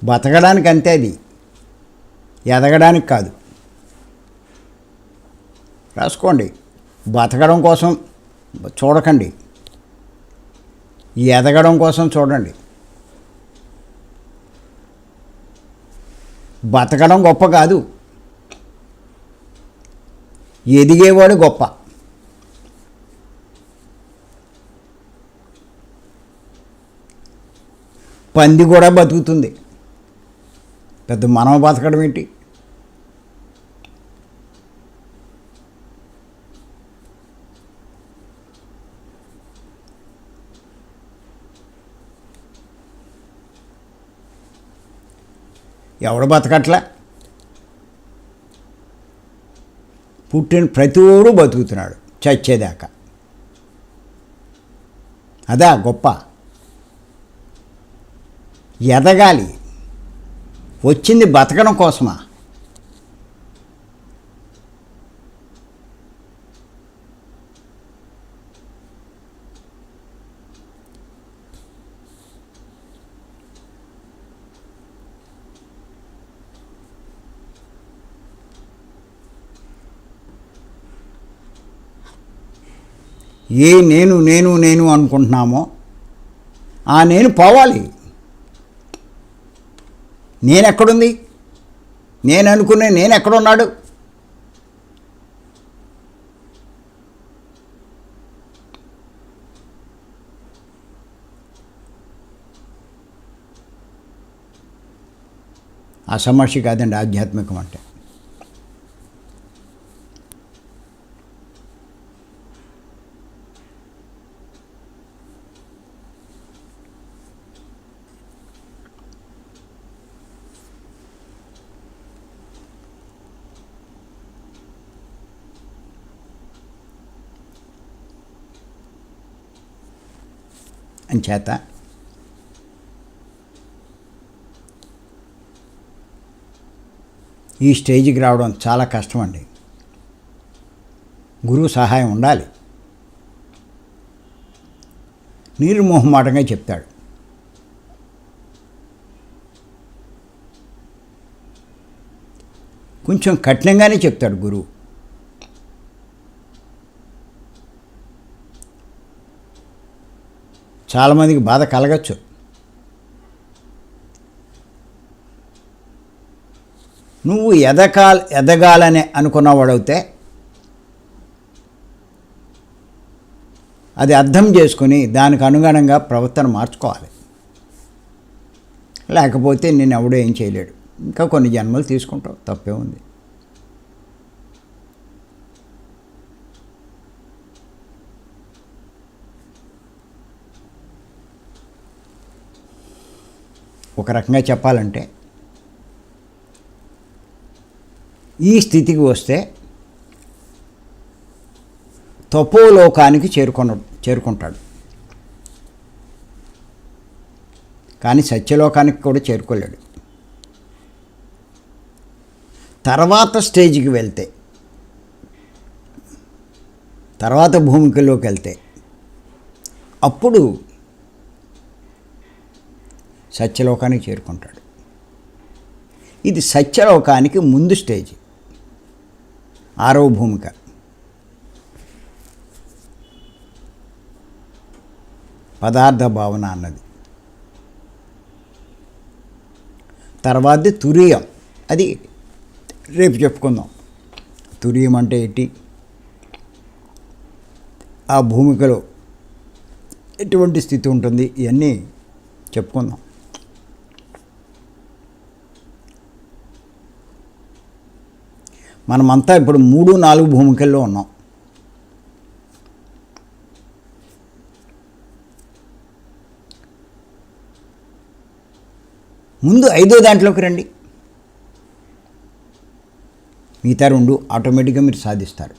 బతకడానికి అంతే, అది ఎదగడానికి కాదు. రాసుకోండి, బతకడం కోసం చూడకండి, ఎదగడం కోసం చూడండి. బతకడం గొప్ప కాదు, ఎదిగేవాడు గొప్ప. పంది కూడా బతుకుతుంది, పెద్ద మనం బతకడం ఏంటి? ఎవడు బతకట్లా? పుట్టిన ప్రతివాడు బతుకుతున్నాడు చచ్చేదాకా. అదా గొప్ప. ఎదగాలి, వచ్చింది బతకడం కోసమా? ఏ నేను నేను నేను అనుకుంటున్నామో ఆ నేను పోవాలి. నేనెక్కడుంది? నేను అనుకునే నేను ఎక్కడున్నాడు? ఆ సమస్య కాదండి ఆధ్యాత్మికం అంటే. అంచేత ఈ స్టేజ్కి రావడం చాలా కష్టం అండి. గురువు సహాయం ఉండాలి. నిర్మోహమాటంగా చెప్తాడు. కొంచెం కఠినంగానే చెప్తాడు గురువు. చాలామందికి బాధ కలగచ్చు. నువ్వు ఎదగాలని అనుకున్నవాడవుతే అది అర్థం చేసుకుని దానికి అనుగుణంగా ప్రవర్తన మార్చుకోవాలి. లేకపోతే నేను ఎవడో ఏం చేయలేడు. ఇంకా కొన్ని జన్మలు తీసుకుంటావు, తప్పే ఉంది. ఒక రకంగా చెప్పాలంటే ఈ స్థితికి వస్తే తపోలోకానికి చేరుకుంటాడు. కానీ సత్యలోకానికి కూడా చేరుకోలేడు. తర్వాత స్టేజ్కి వెళ్తే, తర్వాత భూమికలోకి వెళ్తే అప్పుడు సత్యలోకానికి చేరుకుంటాడు. ఇది సత్యలోకానికి ముందు స్టేజ్, 6వ భూమిక. పదార్థ భావన అన్నది. తర్వాతది తురీయం. అది రేపు చెప్పుకుందాం. తురీయం అంటే ఏంటి, ఆ భూమికలో ఎటువంటి స్థితి ఉంటుంది, ఇవన్నీ చెప్పుకుందాం. మనమంతా ఇప్పుడు 3-4 భూమికల్లో ఉన్నాం. ముందు 5వ దాంట్లోకి రండి. మిగతా 2 ఆటోమేటిక్గా మీరు సాధిస్తారు.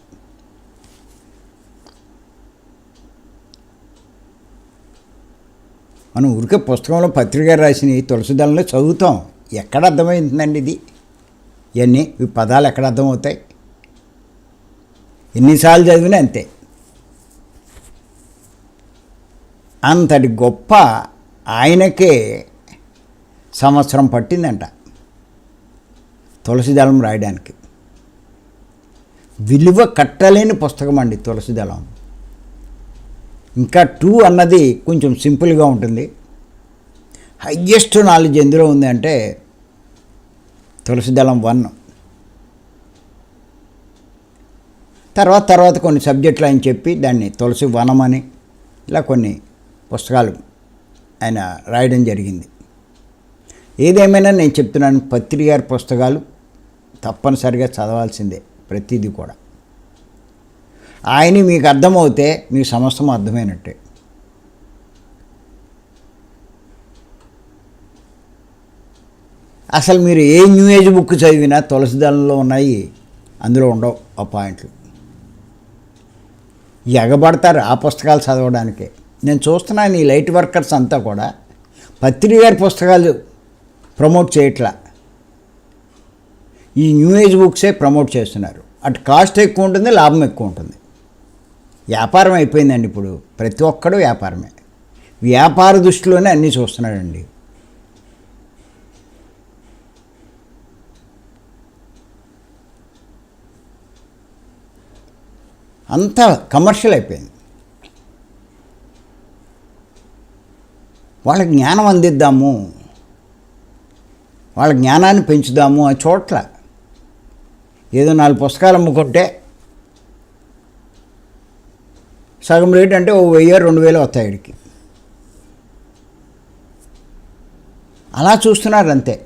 మనం ఊరికే పుస్తకంలో పత్రిక రాసిన తులసిదళంలో చదువుతాం. ఎక్కడ అర్థమవుతుందండి ఇది? ఇవన్నీ ఈ పదాలు ఎక్కడ అర్థమవుతాయి? ఎన్నిసార్లు చదివినా అంతే. అంతటి గొప్ప ఆయనకే సంవత్సరం పట్టిందంట తులసిదళం రాయడానికి. విలువ కట్టలేని పుస్తకం అండి తులసిదళం. ఇంకా 2 అన్నది కొంచెం సింపుల్గా ఉంటుంది. హయ్యెస్ట్ నాలెడ్జ్ ఎందులో ఉంది అంటే తులసిదళం 1. తర్వాత కొన్ని సబ్జెక్టులు ఆయన చెప్పి దాన్ని తులసి వనం అని ఇలా కొన్ని పుస్తకాలు ఆయన రాయడం జరిగింది. ఏదేమైనా నేను చెప్తున్నాను, పత్రి గారి పుస్తకాలు తప్పనిసరిగా చదవాల్సిందే, ప్రతిదీ కూడా. ఆయన మీకు అర్థమవుతే మీకు సమస్తం అర్థమైనట్టే. అసలు మీరు ఏ న్యూ ఏజ్ బుక్ చదివినా తులసిదళంలో ఉన్నాయి, అందులో ఉండవు ఆ పాయింట్లు. ఎగబడతారు ఆ పుస్తకాలు చదవడానికే. నేను చూస్తున్నాను ఈ లైట్ వర్కర్స్ అంతా కూడా పత్రి గారి పుస్తకాలు ప్రమోట్ చేయట్లా, ఈ న్యూ ఏజ్ బుక్సే ప్రమోట్ చేస్తున్నారు. అటు కాస్ట్ ఎక్కువ ఉంటుంది, లాభం ఎక్కువ ఉంటుంది. వ్యాపారం అయిపోయిందండి ఇప్పుడు. ప్రతి ఒక్కడు వ్యాపారమే. వ్యాపార దృష్టిలోనే అన్నీ చూస్తున్నాడండి. అంతా కమర్షియల్ అయిపోయింది. వాళ్ళ జ్ఞానం అందిద్దాము, వాళ్ళ జ్ఞానాన్ని పెంచుదాము అని చోట్ల ఏదో 4 పుస్తకాలు అమ్ముకుంటే సగం రేట్ అంటే 1000-2000 వస్తాయి వీడికి. అలా చూస్తున్నారు అంతే.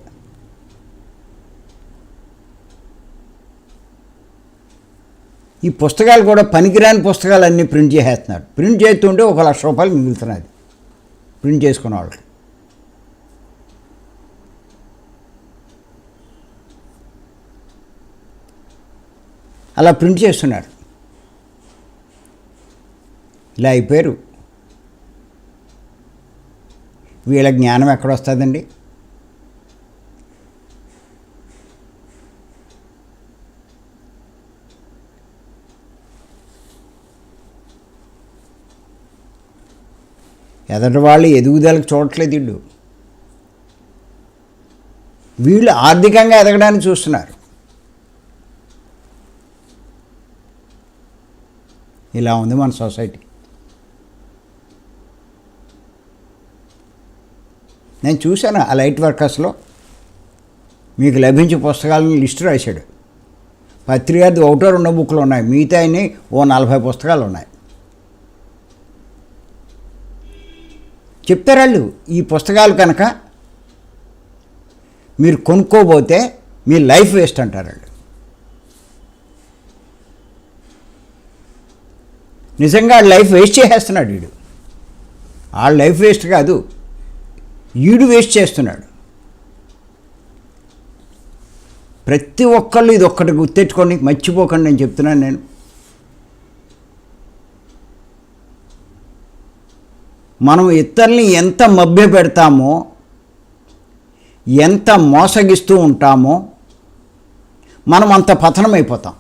ఈ పుస్తకాలు కూడా పనికిరాని పుస్తకాలు అన్నీ ప్రింట్ చేసేస్తున్నారు. ప్రింట్ చేస్తుంటే 1,00,000 రూపాయలు మిగులుతున్నది ప్రింట్ చేసుకున్న వాళ్ళకి. అలా ప్రింట్ చేస్తున్నారు. ఇలా అయిపోయారు. వీళ్ళ జ్ఞానం ఎక్కడొస్తుందండి? ఎదటి వాళ్ళు ఎదుగుదలకు చూడట్లేదు వీళ్ళు. వీళ్ళు ఆర్థికంగా ఎదగడానికి చూస్తున్నారు. ఇలా ఉంది మన సొసైటీ. నేను చూశాను ఆ లైట్ వర్కర్స్లో మీకు లభించే పుస్తకాలను లిస్టు రాశాడు. పత్రికది 1-2 బుక్లు ఉన్నాయి, మిగతా 40 పుస్తకాలు ఉన్నాయి. చెప్తారు వాళ్ళు, ఈ పుస్తకాలు కనుక మీరు కొనుక్కోబోతే మీ లైఫ్ వేస్ట్ అంటారు వాళ్ళు. నిజంగా లైఫ్ వేస్ట్ చేసేస్తున్నాడు వీడు. ఆ లైఫ్ వేస్ట్ కాదు, వీడు వేస్ట్ చేస్తున్నాడు. ప్రతి ఒక్కళ్ళు ఇది ఒక్కటి గుర్తెట్టుకోండి, మర్చిపోకండి నేను చెప్తున్నాను. నేను మనం ఇతరుల్ని ఎంత మభ్య పెడతామో, ఎంత మోసగిస్తూ ఉంటామో మనం అంత పతనమైపోతాం.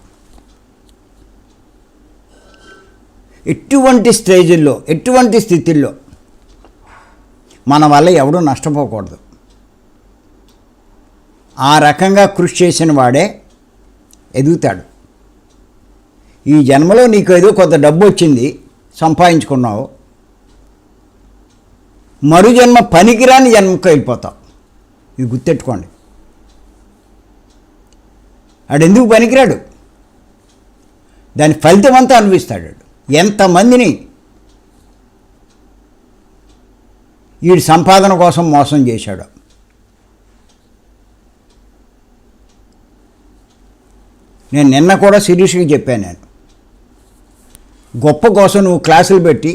ఎటువంటి స్టేజ్ల్లో, ఎటువంటి స్థితిల్లో మన వల్ల ఎవడూ నష్టపోకూడదు. ఆ రకంగా కృషి చేసిన వాడే ఎదుగుతాడు. ఈ జన్మలో నీకు ఏదో కొంత డబ్బు వచ్చింది, సంపాదించుకున్నావు, మరు జన్మ పనికిరాని జన్మకు వెళ్ళిపోతావు. ఇది గుర్తెట్టుకోండి. ఆడెందుకు పనికిరాడు? దాని ఫలితం అంతా అనుభవిస్తాడు. ఎంతమందిని వీడి సంపాదన కోసం మోసం చేశాడు. నేను నిన్న కూడా శిరీష్కి చెప్పాను, నేను గొప్ప కోసం నువ్వు క్లాసులు పెట్టి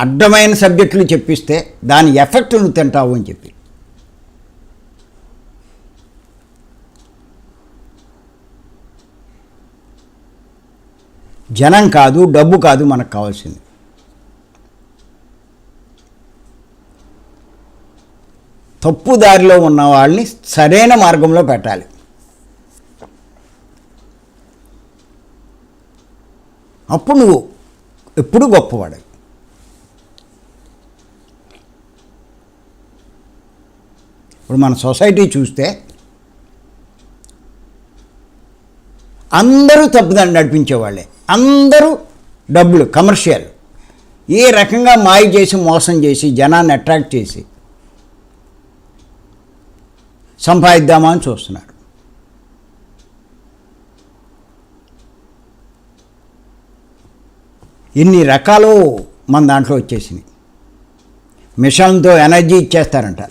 అడ్డమైన సబ్జెక్టులు చెప్పిస్తే దాని ఎఫెక్ట్ నువ్వు తింటావు అని చెప్పి. జనం కాదు, డబ్బు కాదు మనకు కావాల్సింది. తప్పు దారిలో ఉన్న వాళ్ళని సరైన మార్గంలో పెట్టాలి. అప్పుడు నువ్వు ఎప్పుడు గొప్పవాడు. ఇప్పుడు మన సొసైటీ చూస్తే అందరూ తప్పుదాన్ని నడిపించేవాళ్ళే, అందరూ డబ్బులు కమర్షియల్ ఏ రకంగా మాయ చేసి మోసం చేసి జనాన్ని అట్రాక్ట్ చేసి సంపాదిద్దామా అని చూస్తున్నారు. ఇన్ని రకాలు మన దాంట్లో వచ్చేసినాయి. మిషన్తో ఎనర్జీ ఇచ్చేస్తారంట.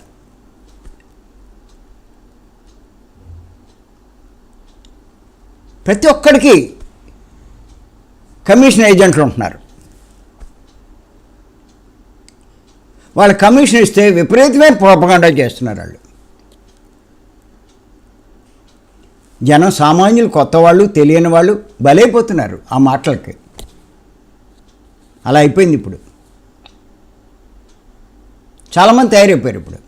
ప్రతి ఒక్కడికి కమిషన్ ఏజెంట్లు ఉంటున్నారు. వాళ్ళు కమిషన్ ఇస్తే విపరీతమైన ప్రోపగాండా చేస్తున్నారు. వాళ్ళు జనం సామాన్యులు, కొత్త వాళ్ళు, తెలియని వాళ్ళు బలైపోతున్నారు ఆ మాటలకి. అలా అయిపోయింది. ఇప్పుడు చాలామంది తయారైపోయారు. ఇప్పుడు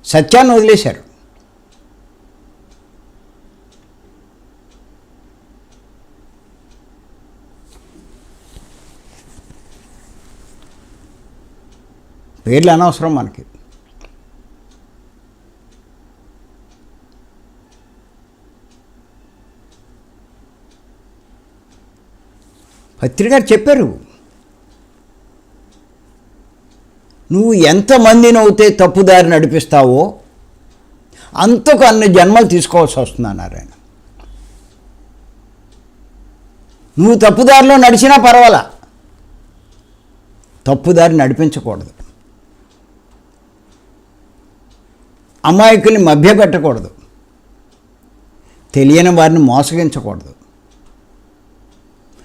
సత్యాన్ని వదిలేశారు. పేర్లు అనవసరం మనకి. పత్రిక చెప్పారు, నువ్వు ఎంతమందిని అవుతే తప్పుదారి నడిపిస్తావో అంతకు అన్ని జన్మలు తీసుకోవాల్సి వస్తుంది అన్నారు ఆయన. నువ్వు తప్పుదారిలో నడిచినా పర్వాలా, తప్పుదారి నడిపించకూడదు. అమాయకుల్ని మభ్యపెట్టకూడదు, తెలియని వారిని మోసగించకూడదు,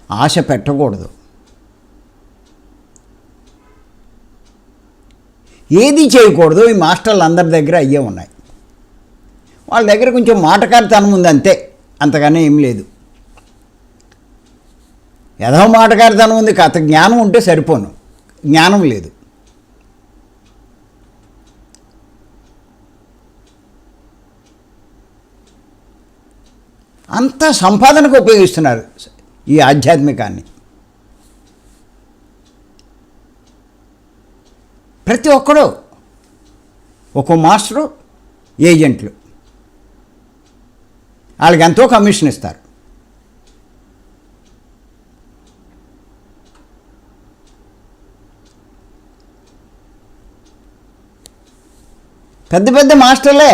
ఆశ పెట్టకూడదు. ఏది చేయకూడదు. ఈ మాస్టర్లు అందరి దగ్గర అయ్యే ఉన్నాయి. వాళ్ళ దగ్గర కొంచెం మాటకారితనం ఉంది అంతే, అంతగానే ఏం లేదు. ఏదో మాటకారితనం ఉంది, కథ జ్ఞానం ఉంటే సరిపోను, జ్ఞానం లేదు. అంత సంపాదనకు ఉపయోగిస్తున్నారు ఈ ఆధ్యాత్మికాన్ని. ప్రతి ఒక్కడు ఒక మాస్టరు, ఏజెంట్లు, వాళ్ళకి ఎంతో కమిషన్ ఇస్తారు. పెద్ద పెద్ద మాస్టర్లే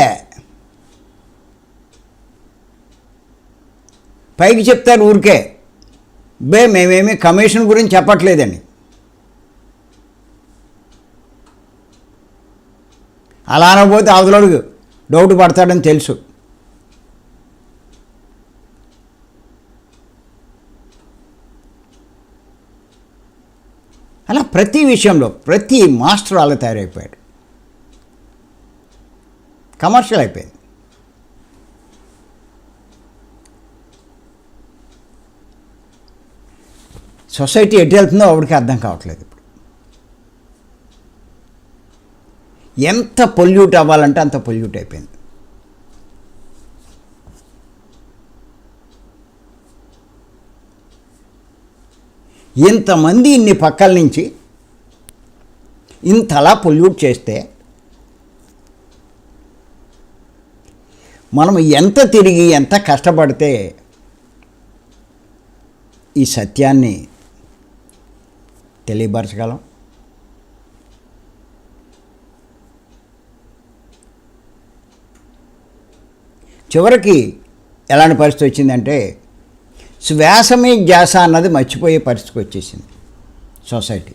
పైకి చెప్తారు ఊరికే, మేమేమి కమిషన్ గురించి చెప్పట్లేదని. అలా అనకపోతే అవతలోడు డౌట్ పడతాడని తెలుసు. అలా ప్రతి విషయంలో ప్రతి మాస్టర్ అలా తయారైపోయాడు, కమర్షియల్ అయిపోయింది. సొసైటీ ఎటు వెళ్తుందో ఆవిడకి అర్థం కావట్లేదు. ఇప్పుడు ఎంత పొల్యూట్ అవ్వాలంటే అంత పొల్యూట్ అయిపోయింది. ఇంతమంది ఇన్ని పక్కల నుంచి ఇంతలా పొల్యూట్ చేస్తే మనం ఎంత తిరిగి ఎంత కష్టపడితే ఈ సత్యాన్ని తెలియపరచగలం. చివరికి ఎలాంటి పరిస్థితి వచ్చిందంటే శ్వాసమే ధ్యాస అన్నది మర్చిపోయే పరిస్థితికి వచ్చేసింది సొసైటీ.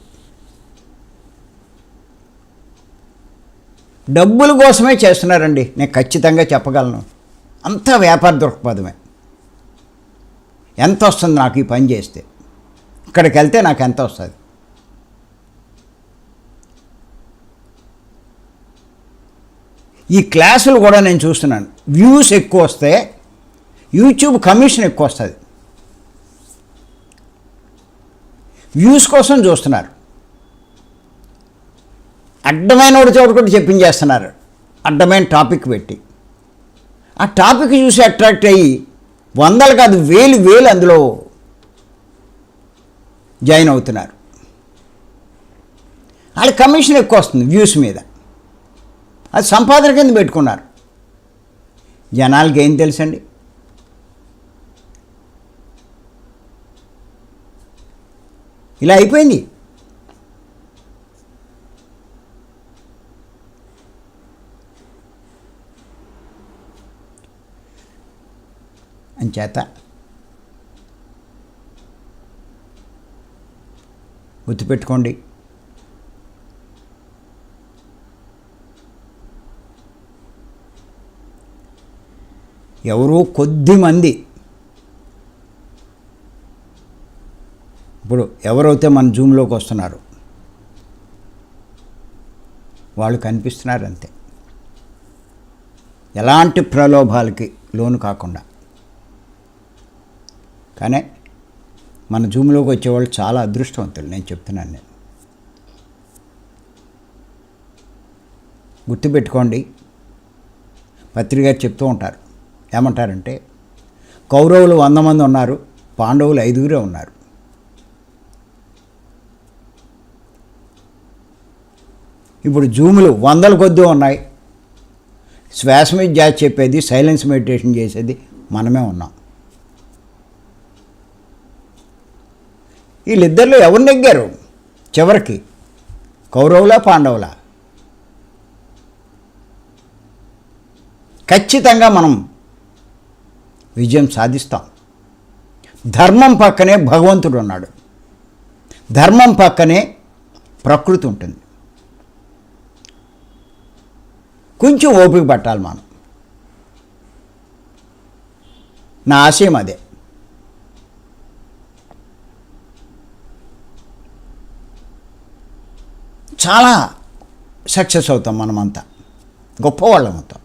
డబ్బుల కోసమే చేస్తున్నారండి, నేను ఖచ్చితంగా చెప్పగలను. అంతా వ్యాపార దృక్పథమే. ఎంత వస్తుంది నాకు ఈ పని చేస్తే, ఇక్కడికి వెళ్తే నాకు ఎంత వస్తుంది? ఈ క్లాసులు కూడా నేను చూస్తున్నాను, వ్యూస్ ఎక్కువ వస్తే యూట్యూబ్ కమిషన్ ఎక్కువ వస్తుంది. వ్యూస్ కోసం చూస్తున్నారు, అడ్డమైన ఒకటి చోటు కూడా చెప్పించేస్తున్నారు, అడ్డమైన టాపిక్ పెట్టి. ఆ టాపిక్ చూసి అట్రాక్ట్ అయ్యి వందలు కాదు వేలు అందులో జాయిన్ అవుతున్నారు. వాళ్ళ కమిషన్ ఎక్కువ వస్తుంది వ్యూస్ మీద, అది సంపాదన కింద పెట్టుకున్నారు. జనాలకి ఏం తెలుసండి? ఇలా అయిపోయింది. అంచేత గుర్తుపెట్టుకోండి, ఎవరో కొద్దిమంది, ఇప్పుడు ఎవరైతే మన జూమ్లోకి వస్తున్నారు వాళ్ళు కనిపిస్తున్నారు అంతే, ఎలాంటి ప్రలోభాలకి లోను కాకుండా. కానీ మన జూమ్లోకి వచ్చేవాళ్ళు చాలా అదృష్టవంతులు, నేను చెప్తున్నాను. గుర్తుపెట్టుకోండి, పత్రిక గారు చెప్తూ ఉంటారు, ఏమంటారంటే కౌరవులు 100 మంది ఉన్నారు, పాండవులు 5 ఉన్నారు. ఇప్పుడు జూములు 100 కొద్దీ ఉన్నాయి. శ్వాస మీద జాతి చెప్పేది, సైలెన్స్ మెడిటేషన్ చేసేది మనమే ఉన్నాం. వీళ్ళిద్దరిలో ఎవరు నెగ్గారు చివరికి, కౌరవులా పాండవులా? ఖచ్చితంగా మనం విజయం సాధిస్తాం. ధర్మం పక్కనే భగవంతుడు ఉన్నాడు, ధర్మం పక్కనే ప్రకృతి ఉంటుంది. కొంచెం ఓపిక పట్టాలి మనం. నా ఆశయం అదే. చాలా సక్సెస్ అవుతాం మనమంతా, గొప్పవాళ్ళం అవుతాం.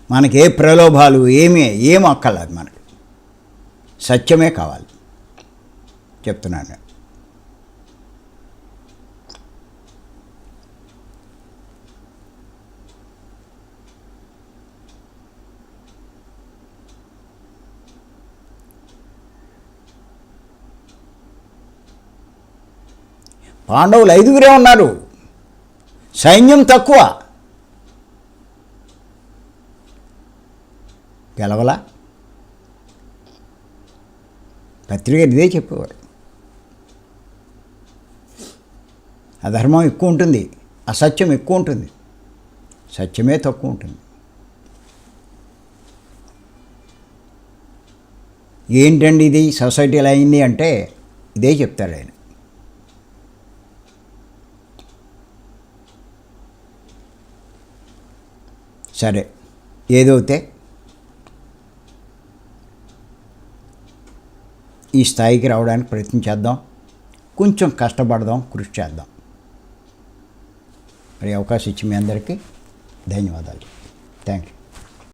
మనకి ఏ ప్రలోభాలు ఏం అక్కర్లేదు, మనకి సత్యమే కావాలి. చెప్తున్నాను నేను. పాండవులు 5 ఉన్నారు, సైన్యం తక్కువ, గెలవలా? పత్రిక ఇదే చెప్పేవాడు. అధర్మం ఎక్కువ ఉంటుంది, అసత్యం ఎక్కువ ఉంటుంది, సత్యమే తక్కువ ఉంటుంది. ఏంటండి ఇది సొసైటీ ఎలా అయింది అంటే ఇదే చెప్తాడు ఆయన. సరే, ఏదైతే ఈ స్థాయికి రావడానికి ప్రయత్నం చేద్దాం, కొంచెం కష్టపడదాం, కృషి చేద్దాం. మరి అవకాశం ఇచ్చి మీ అందరికీ ధన్యవాదాలు. Thank you.